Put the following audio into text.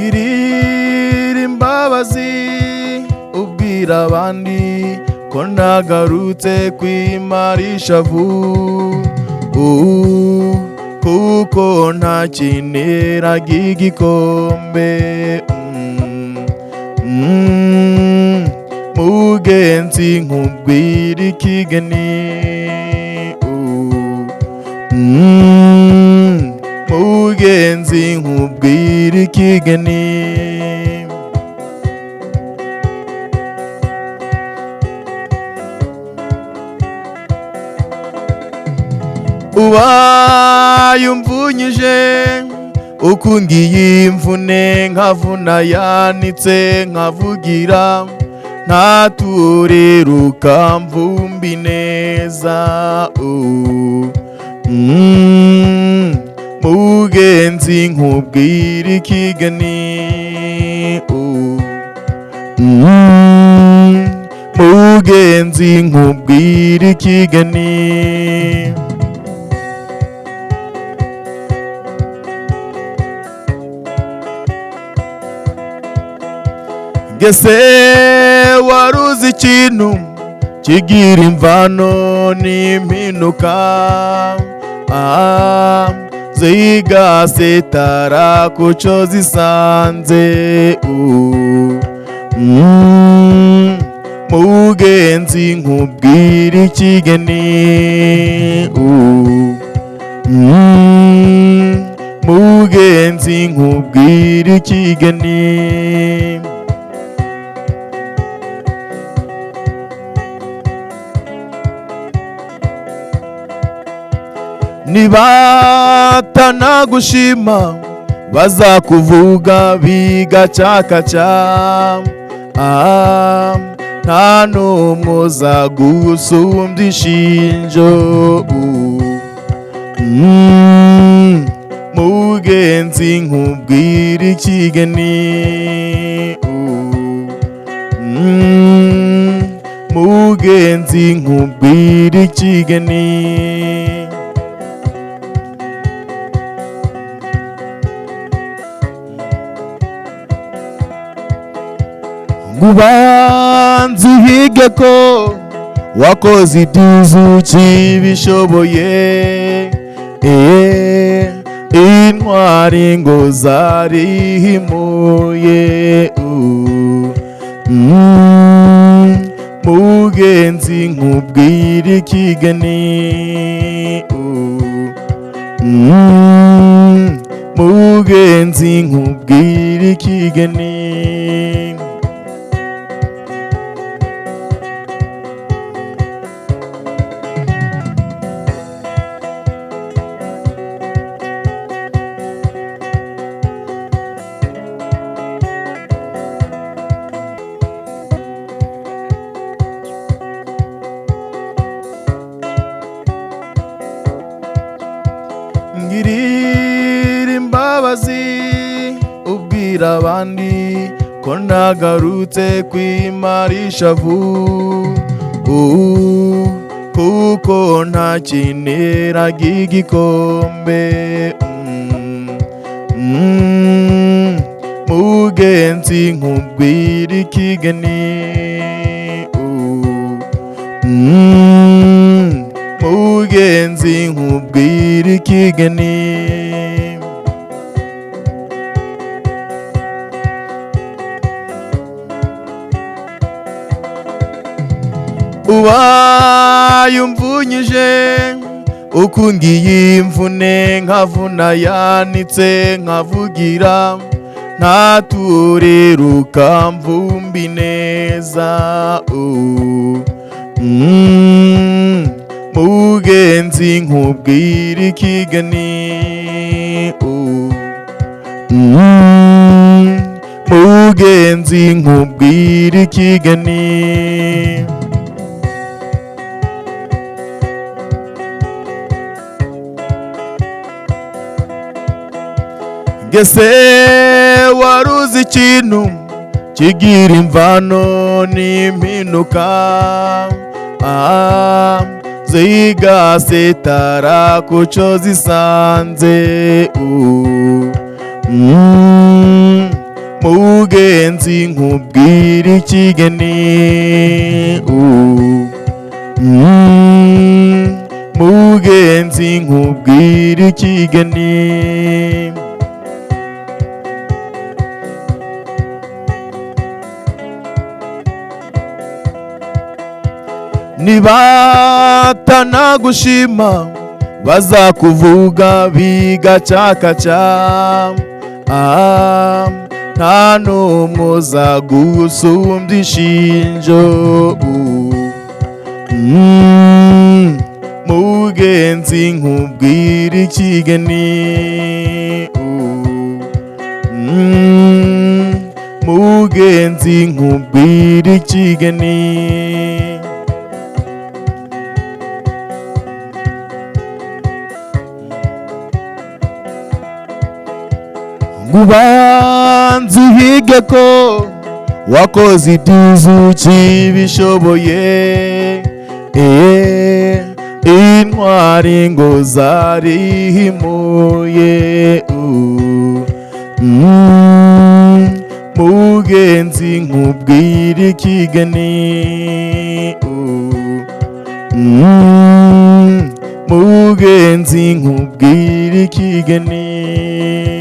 ngirira imbabazi ubwira abandi ko nagarutse kwimara ishavu, kuko ntakineraga igikombe. Mugenzi nkubwira ikigeni, mugenzi nkubwira ikigeni. Ubaye umvunyije ukungiye imvune nkavuna yanitse nkavugira ntaturira ukamvumbi neza. Mugenzi nkubwira ikigeni, mugenzi nkubwira ikigeni. Ngese waruzi ikintu kigira imvano n'impinuka, zigasetara kuco zisanze. Mugenzi nkubwira ikigeni, mugenzi nkubwira ikigeni. Nibatanagushima bazakuvuga bigacakaca, nta n'umwe uzagusumbya ishinjo. Mugenzi nkubwira ikigeni, mugenzi nkubwira ikigeni. Ngubanza uhige ko wakoze ibyuzuki bishoboye, intwari ngo zarihimuye. Mugenzi nkubwira ikigeni, mugenzi nkubwira ikigeni. Ngirira imbabazi ubwira abandi ko nagarutse kwimara ishavu, kuko ntakineraga igikombe. Mugenzi nkubwira ikigeni, mugenzi nkubwira ikigeni. Ubaye umvunyije ukungiye imvune nkavuna yanitse nkavugira ntaturira ukamvumbi neza. Mugenzi nkubwira ikigeni, mugenzi nkubwira ikigeni. Ngese waruzi ikintu kigira imvano n'impinuka, zigasetara kuco zisanze. mugenzi nkubwira ikigeni. Mugenzi nkubwira ikigeni. Nibatanagushima bazakuvuga bigacakaca, nta n'umwe uzagusumbya ishinjo. Mugenzi nkubwira ikigeni. Mugenzi nkubwira ikigeni. Ngubanza uhige ko wakoze ibyiza ukibishoboye, intwari ngo zarihimuye. Mugenzi nkubwira ikigeni. Mugenzi nkubwira ikigeni.